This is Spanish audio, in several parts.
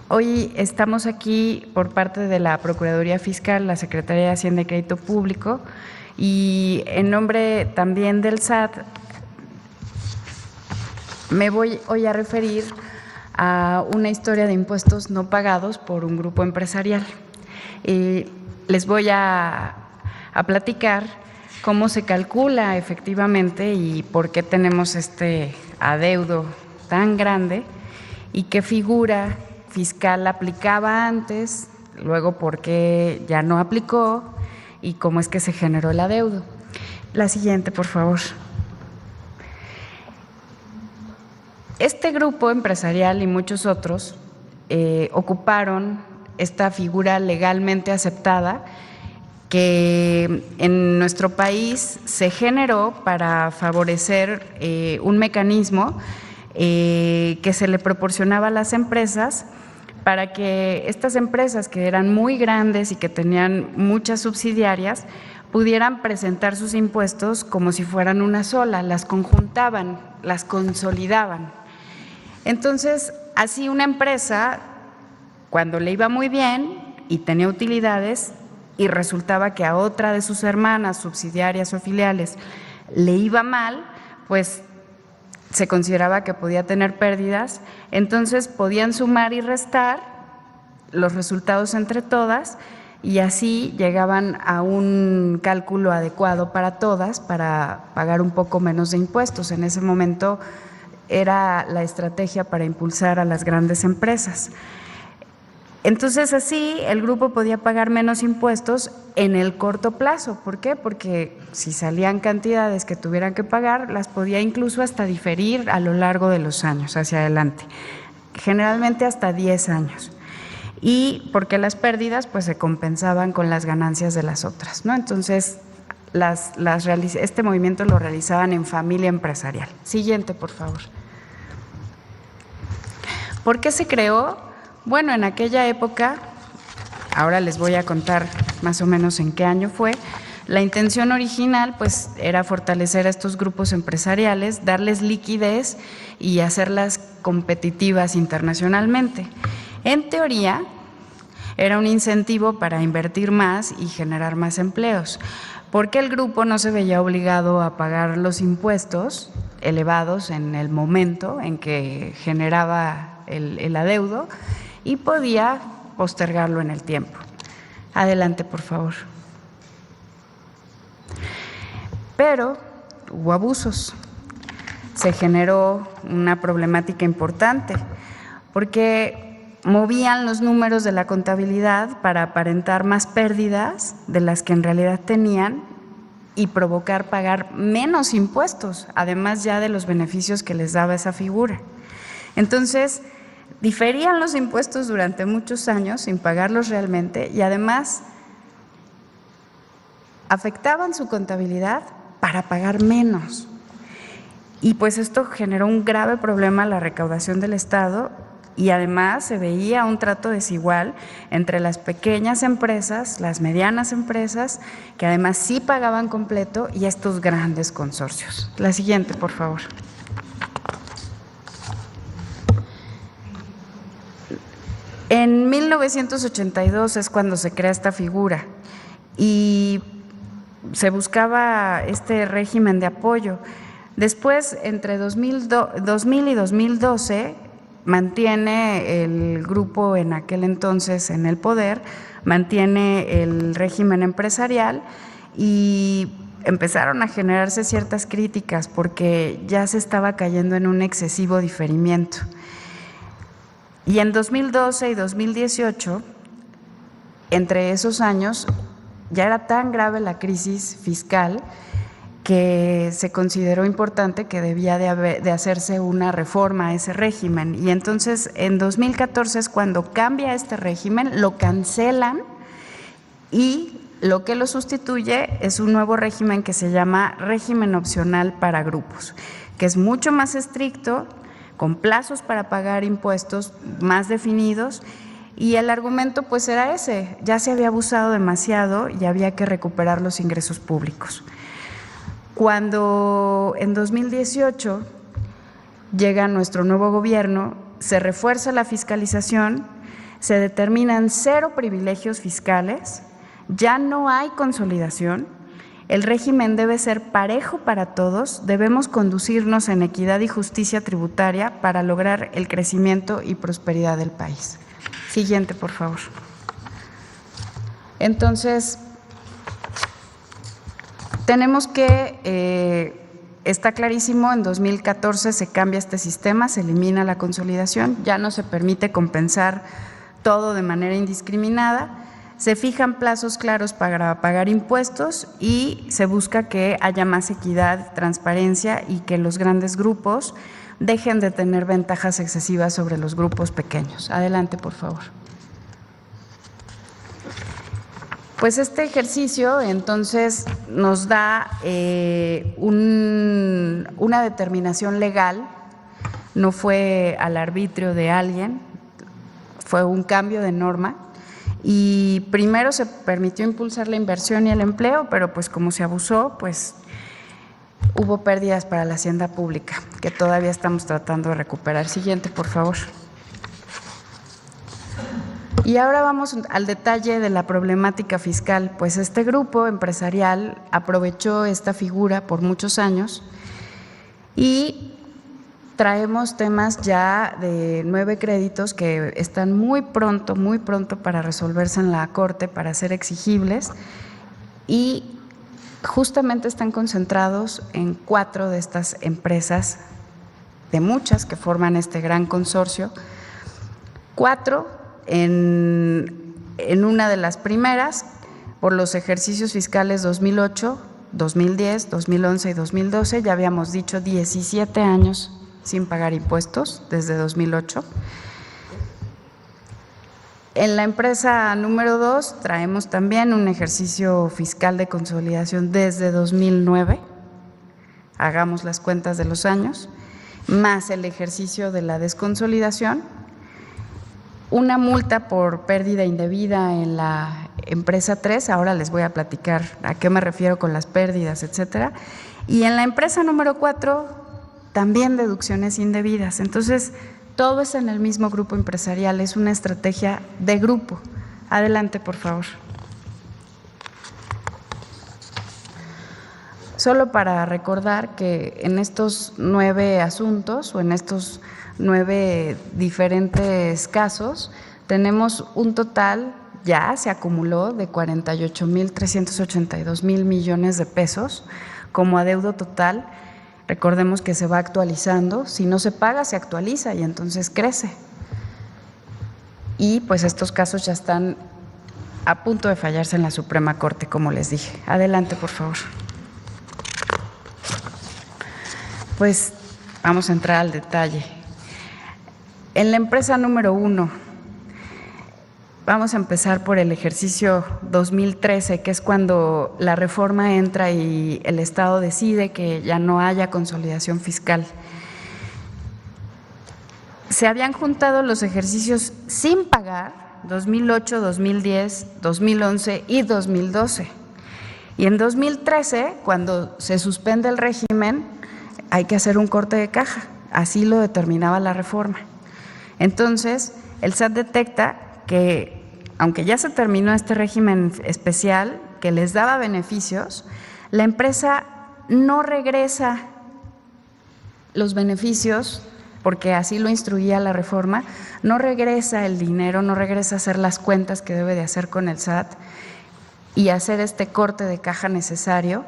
Hoy estamos aquí por parte de la Procuraduría Fiscal, la Secretaría de Hacienda y Crédito Público, y en nombre también del SAT, me voy hoy a referir a una historia de impuestos no pagados por un grupo empresarial. Les voy a platicar cómo se calcula efectivamente y por qué tenemos este adeudo tan grande y qué figura fiscal aplicaba antes, luego por qué ya no aplicó y cómo es que se generó el adeudo. La siguiente, por favor. Este grupo empresarial y muchos otros ocuparon esta figura legalmente aceptada que en nuestro país se generó para favorecer un mecanismo que se le proporcionaba a las empresas para que estas empresas que eran muy grandes y que tenían muchas subsidiarias pudieran presentar sus impuestos como si fueran una sola, las conjuntaban, las consolidaban. Entonces, así una empresa, cuando le iba muy bien y tenía utilidades y resultaba que a otra de sus hermanas, subsidiarias o filiales, le iba mal, pues se consideraba que podía tener pérdidas, entonces podían sumar y restar los resultados entre todas y así llegaban a un cálculo adecuado para todas para pagar un poco menos de impuestos. En ese momento era la estrategia para impulsar a las grandes empresas. Entonces así el grupo podía pagar menos impuestos en el corto plazo. ¿Por qué? Porque si salían cantidades que tuvieran que pagar, las podía incluso hasta diferir a lo largo de los años hacia adelante, generalmente hasta 10 años. Y porque las pérdidas pues se compensaban con las ganancias de las otras, ¿no? Entonces este movimiento lo realizaban en familia empresarial. Siguiente, por favor. ¿Por qué se creó? Bueno, en aquella época, ahora les voy a contar más o menos en qué año fue, la intención original pues era fortalecer a estos grupos empresariales, darles liquidez y hacerlas competitivas internacionalmente. En teoría, era un incentivo para invertir más y generar más empleos, porque el grupo no se veía obligado a pagar los impuestos elevados en el momento en que generaba el adeudo, y podía postergarlo en el tiempo. Adelante, por favor. Pero hubo abusos. Se generó una problemática importante porque movían los números de la contabilidad para aparentar más pérdidas de las que en realidad tenían y provocar pagar menos impuestos, además ya de los beneficios que les daba esa figura. Entonces, diferían los impuestos durante muchos años sin pagarlos realmente y además afectaban su contabilidad para pagar menos. Y pues esto generó un grave problema a la recaudación del Estado y además se veía un trato desigual entre las pequeñas empresas, las medianas empresas, que además sí pagaban completo, y estos grandes consorcios. La siguiente, por favor. En 1982 es cuando se crea esta figura y se buscaba este régimen de apoyo. Después, entre 2000 y 2012, mantiene el grupo en aquel entonces en el poder, mantiene el régimen empresarial y empezaron a generarse ciertas críticas porque ya se estaba cayendo en un excesivo diferimiento. Y en 2012 y 2018, entre esos años, ya era tan grave la crisis fiscal que se consideró importante que debía de hacerse una reforma a ese régimen. Y entonces en 2014 es cuando cambia este régimen, lo cancelan y lo que lo sustituye es un nuevo régimen que se llama régimen opcional para grupos, que es mucho más estricto, con plazos para pagar impuestos más definidos, y el argumento pues era ese: ya se había abusado demasiado y había que recuperar los ingresos públicos. Cuando en 2018 llega nuestro nuevo gobierno, se refuerza la fiscalización, se determinan 0 privilegios fiscales, ya no hay consolidación, el régimen debe ser parejo para todos, debemos conducirnos en equidad y justicia tributaria para lograr el crecimiento y prosperidad del país. Siguiente, por favor. Entonces, tenemos que, está clarísimo, en 2014 se cambia este sistema, se elimina la consolidación, ya no se permite compensar todo de manera indiscriminada, se fijan plazos claros para pagar impuestos y se busca que haya más equidad, transparencia y que los grandes grupos dejen de tener ventajas excesivas sobre los grupos pequeños. Adelante, por favor. Pues este ejercicio entonces nos da una determinación legal, no fue al arbitrio de alguien, fue un cambio de norma. Y primero se permitió impulsar la inversión y el empleo, pero pues como se abusó, pues hubo pérdidas para la hacienda pública, que todavía estamos tratando de recuperar. Siguiente, por favor. Y ahora vamos al detalle de la problemática fiscal. Pues este grupo empresarial aprovechó esta figura por muchos años y traemos temas ya de 9 créditos que están muy pronto para resolverse en la Corte, para ser exigibles, y justamente están concentrados en 4 de estas empresas, de muchas que forman este gran consorcio. 4 en una de las primeras, por los ejercicios fiscales 2008, 2010, 2011 y 2012, ya habíamos dicho 17 años sin pagar impuestos desde 2008. En la empresa número 2 traemos también un ejercicio fiscal de consolidación desde 2009, hagamos las cuentas de los años, más el ejercicio de la desconsolidación, una multa por pérdida indebida en la empresa 3, ahora les voy a platicar a qué me refiero con las pérdidas, etcétera, y en la empresa número 4 también deducciones indebidas. Entonces, todo es en el mismo grupo empresarial, es una estrategia de grupo. Adelante, por favor. Solo para recordar que en estos 9 asuntos o en estos 9 diferentes casos, tenemos un total, ya se acumuló, de 48,382,000 millones de pesos como adeudo total. Recordemos que se va actualizando, si no se paga se actualiza y entonces crece. Y pues estos casos ya están a punto de fallarse en la Suprema Corte, como les dije. Adelante, por favor. Pues vamos a entrar al detalle. En la empresa número 1, vamos a empezar por el ejercicio 2013, que es cuando la reforma entra y el Estado decide que ya no haya consolidación fiscal. Se habían juntado los ejercicios sin pagar, 2008, 2010, 2011 y 2012. Y en 2013, cuando se suspende el régimen, hay que hacer un corte de caja, así lo determinaba la reforma. Entonces, el SAT detecta que, aunque ya se terminó este régimen especial que les daba beneficios, la empresa no regresa los beneficios, porque así lo instruía la reforma, no regresa el dinero, no regresa a hacer las cuentas que debe de hacer con el SAT y hacer este corte de caja necesario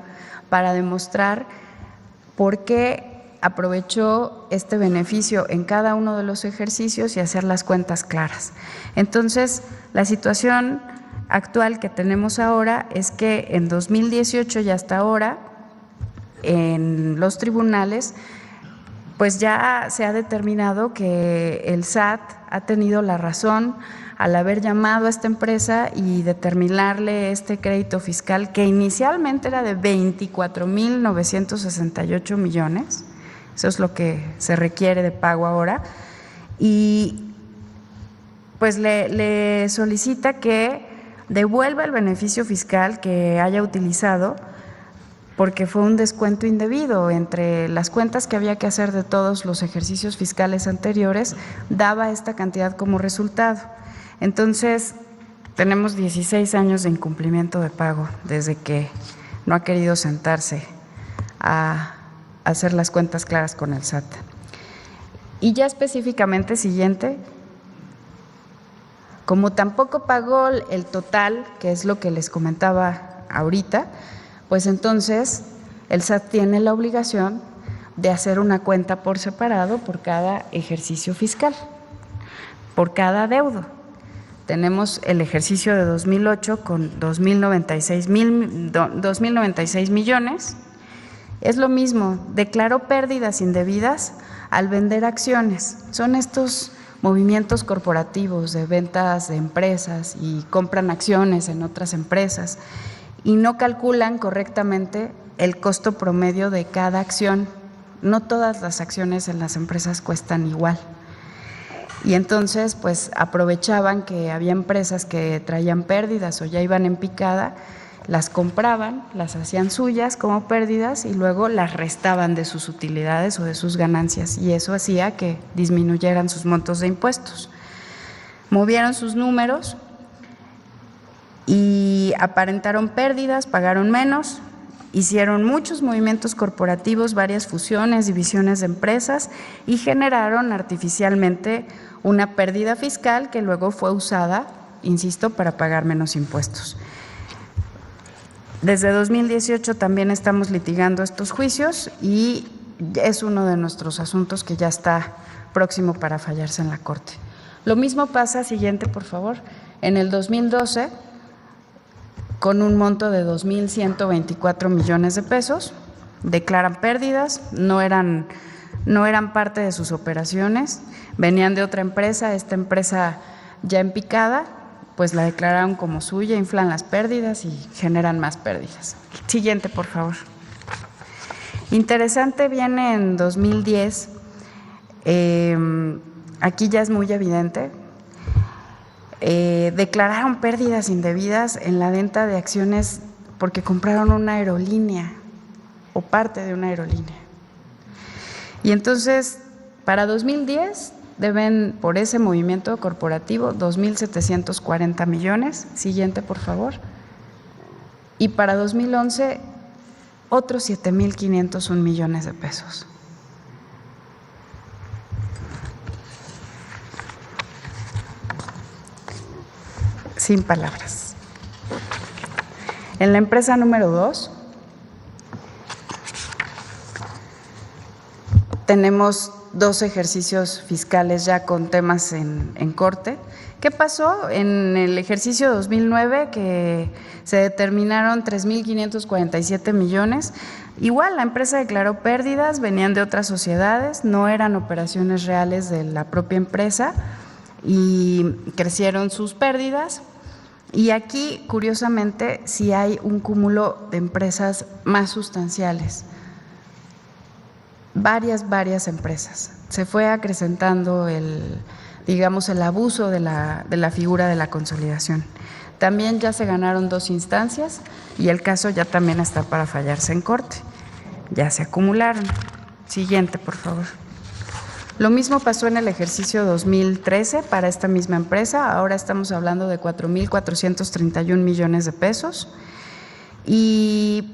para demostrar por qué aprovechó este beneficio en cada uno de los ejercicios y hacer las cuentas claras. Entonces, la situación actual que tenemos ahora es que en 2018 y hasta ahora, en los tribunales, pues ya se ha determinado que el SAT ha tenido la razón al haber llamado a esta empresa y determinarle este crédito fiscal que inicialmente era de 24,968 millones. Eso es lo que se requiere de pago ahora, y pues le solicita que devuelva el beneficio fiscal que haya utilizado porque fue un descuento indebido entre las cuentas que había que hacer de todos los ejercicios fiscales anteriores, daba esta cantidad como resultado. Entonces, tenemos 16 años de incumplimiento de pago desde que no ha querido sentarse a hacer las cuentas claras con el SAT. Y ya específicamente, siguiente, como tampoco pagó el total, que es lo que les comentaba ahorita, pues entonces el SAT tiene la obligación de hacer una cuenta por separado por cada ejercicio fiscal, por cada adeudo. Tenemos el ejercicio de 2008 con 2.096 millones. Es lo mismo, declaró pérdidas indebidas al vender acciones. Son estos movimientos corporativos de ventas de empresas y compran acciones en otras empresas y no calculan correctamente el costo promedio de cada acción. No todas las acciones en las empresas cuestan igual. Y entonces, pues aprovechaban que había empresas que traían pérdidas o ya iban en picada, las compraban, las hacían suyas como pérdidas y luego las restaban de sus utilidades o de sus ganancias, y eso hacía que disminuyeran sus montos de impuestos. Movieron sus números y aparentaron pérdidas, pagaron menos, hicieron muchos movimientos corporativos, varias fusiones, divisiones de empresas y generaron artificialmente una pérdida fiscal que luego fue usada, insisto, para pagar menos impuestos. Desde 2018 también estamos litigando estos juicios y es uno de nuestros asuntos que ya está próximo para fallarse en la Corte. Lo mismo pasa, siguiente por favor, en el 2012, con un monto de 2.124 millones de pesos, declaran pérdidas, no eran parte de sus operaciones, venían de otra empresa, esta empresa ya en picada, pues la declararon como suya, inflan las pérdidas y generan más pérdidas. Siguiente, por favor. Interesante, viene en 2010, aquí ya es muy evidente, declararon pérdidas indebidas en la venta de acciones porque compraron una aerolínea o parte de una aerolínea. Y entonces, para 2010 deben, por ese movimiento corporativo, 2.740 millones. Siguiente, por favor. Y para 2011, otros 7.501 millones de pesos. Sin palabras. En la empresa número 2, tenemos 2 ejercicios fiscales ya con temas en corte. ¿Qué pasó? En el ejercicio 2009, que se determinaron 3.547 millones, igual la empresa declaró pérdidas, venían de otras sociedades, no eran operaciones reales de la propia empresa y crecieron sus pérdidas. Y aquí, curiosamente, sí hay un cúmulo de empresas más sustanciales. Varias empresas. Se fue acrecentando el abuso de la figura de la consolidación. También ya se ganaron 2 instancias y el caso ya también está para fallarse en corte. Ya se acumularon. Siguiente, por favor. Lo mismo pasó en el ejercicio 2013 para esta misma empresa. Ahora estamos hablando de 4.431 millones de pesos. Y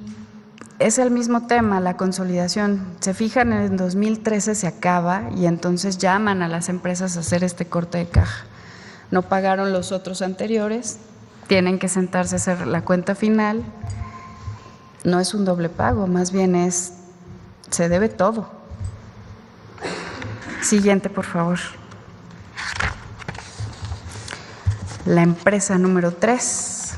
es el mismo tema, la consolidación. Se fijan, en 2013 se acaba y entonces llaman a las empresas a hacer este corte de caja. No pagaron los otros anteriores, tienen que sentarse a hacer la cuenta final. No es un doble pago, más bien se debe todo. Siguiente, por favor. La empresa número 3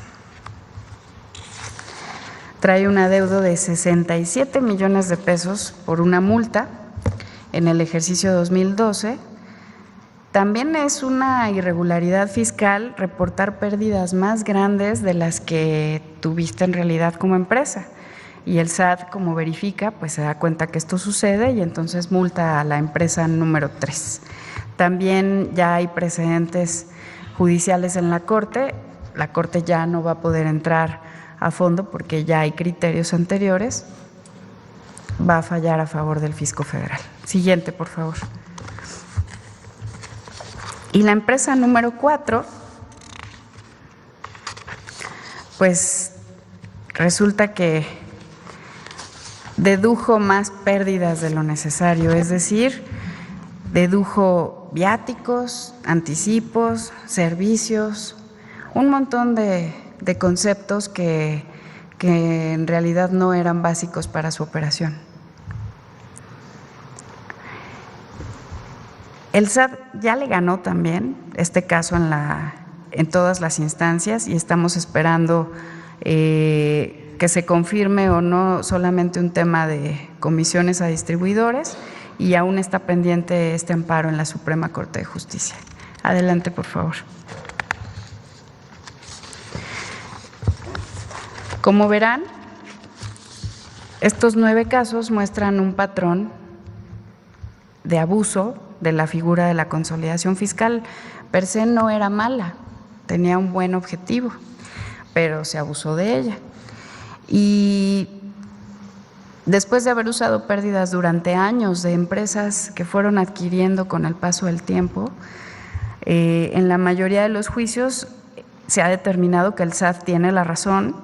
trae un adeudo de 67 millones de pesos por una multa en el ejercicio 2012. También es una irregularidad fiscal reportar pérdidas más grandes de las que tuviste en realidad como empresa. Y el SAT, como verifica, pues se da cuenta que esto sucede y entonces multa a la empresa número 3. También ya hay precedentes judiciales en la Corte ya no va a poder entrar a fondo porque ya hay criterios anteriores, va a fallar a favor del fisco federal. Siguiente, por favor. Y la empresa número 4 pues resulta que dedujo más pérdidas de lo necesario, es decir, dedujo viáticos, anticipos, servicios, un montón de conceptos que en realidad no eran básicos para su operación. El SAT ya le ganó también este caso en todas las instancias y estamos esperando que se confirme o no solamente un tema de comisiones a distribuidores, y aún está pendiente este amparo en la Suprema Corte de Justicia. Adelante, por favor. Como verán, estos 9 casos muestran un patrón de abuso de la figura de la consolidación fiscal. Per se no era mala, tenía un buen objetivo, pero se abusó de ella. Y después de haber usado pérdidas durante años de empresas que fueron adquiriendo con el paso del tiempo, en la mayoría de los juicios se ha determinado que el SAT tiene la razón,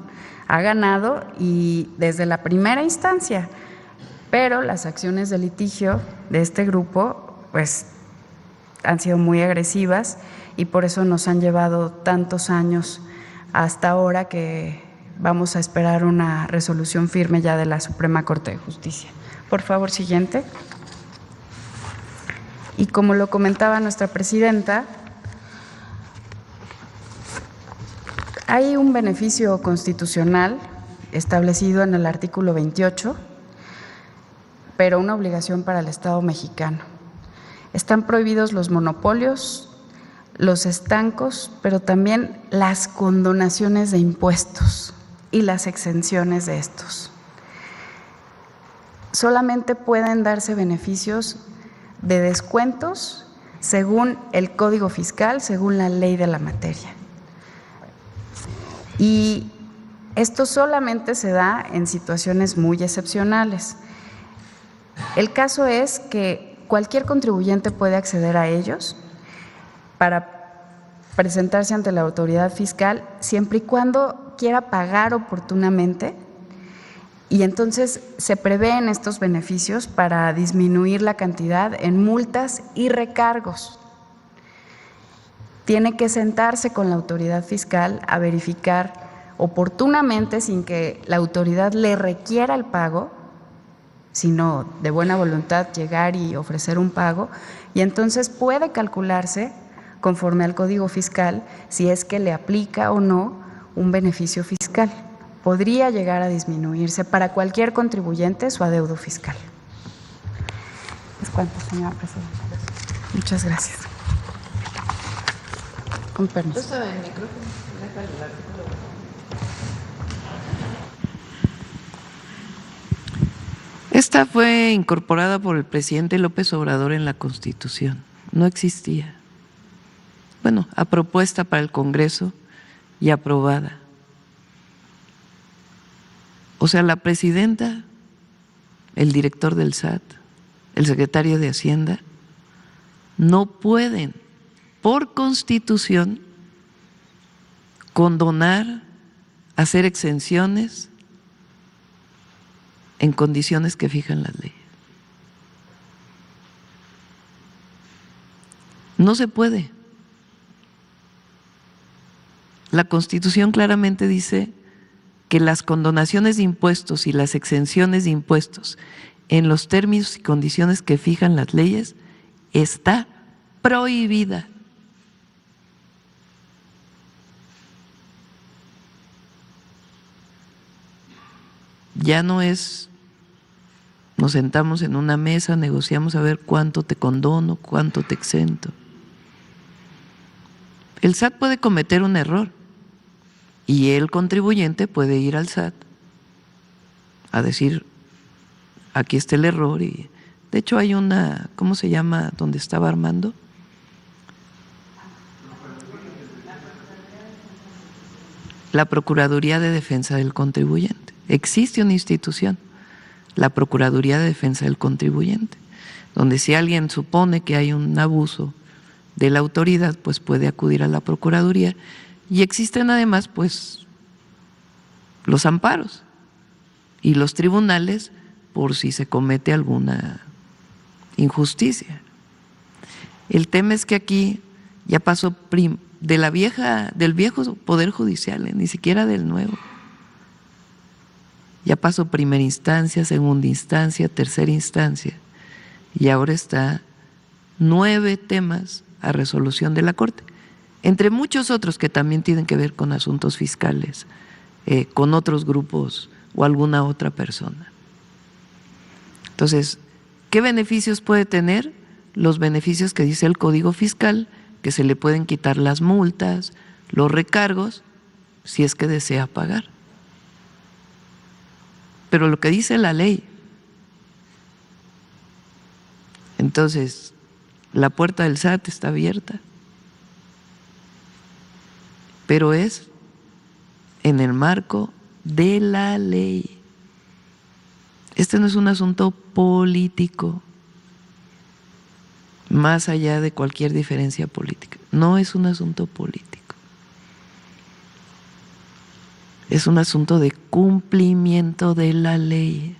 ha ganado y desde la primera instancia, pero las acciones de litigio de este grupo pues han sido muy agresivas y por eso nos han llevado tantos años hasta ahora que vamos a esperar una resolución firme ya de la Suprema Corte de Justicia. Por favor, siguiente. Y como lo comentaba nuestra presidenta, hay un beneficio constitucional establecido en el artículo 28, pero una obligación para el Estado mexicano. Están prohibidos los monopolios, los estancos, pero también las condonaciones de impuestos y las exenciones de estos. Solamente pueden darse beneficios de descuentos según el Código Fiscal, según la ley de la materia. Y esto solamente se da en situaciones muy excepcionales. El caso es que cualquier contribuyente puede acceder a ellos para presentarse ante la autoridad fiscal siempre y cuando quiera pagar oportunamente, y entonces se prevén estos beneficios para disminuir la cantidad en multas y recargos. Tiene que sentarse con la autoridad fiscal a verificar oportunamente, sin que la autoridad le requiera el pago, sino de buena voluntad llegar y ofrecer un pago, y entonces puede calcularse conforme al Código Fiscal si es que le aplica o no un beneficio fiscal. Podría llegar a disminuirse para cualquier contribuyente su adeudo fiscal. ¿Es cuánto, señora presidenta? Muchas gracias. Con permiso. Esta fue incorporada por el presidente López Obrador en la Constitución. No existía. Bueno, a propuesta para el Congreso y aprobada. O sea, la presidenta, el director del SAT, el secretario de Hacienda, no pueden, por Constitución, condonar, hacer exenciones en condiciones que fijan las leyes. No se puede. La Constitución claramente dice que las condonaciones de impuestos y las exenciones de impuestos en los términos y condiciones que fijan las leyes está prohibida. Ya no es, nos sentamos en una mesa, negociamos a ver cuánto te condono, cuánto te exento. El SAT puede cometer un error y el contribuyente puede ir al SAT a decir, aquí está el error. Y de hecho hay una, ¿cómo se llama? ¿Dónde estaba Armando? La Procuraduría de Defensa del Contribuyente. Existe una institución, la Procuraduría de Defensa del Contribuyente, donde si alguien supone que hay un abuso de la autoridad, pues puede acudir a la Procuraduría, y existen además pues los amparos y los tribunales por si se comete alguna injusticia. El tema es que aquí ya pasó del viejo Poder Judicial, ni siquiera del nuevo. Ya pasó primera instancia, segunda instancia, tercera instancia, y ahora está 9 temas a resolución de la Corte, entre muchos otros que también tienen que ver con asuntos fiscales, con otros grupos o alguna otra persona. Entonces, ¿qué beneficios puede tener? Los beneficios que dice el Código Fiscal, que se le pueden quitar las multas, los recargos, si es que desea pagar. Pero lo que dice la ley. Entonces, la puerta del SAT está abierta, pero es en el marco de la ley. Este no es un asunto político, más allá de cualquier diferencia política. No es un asunto político. Es un asunto de cumplimiento de la ley.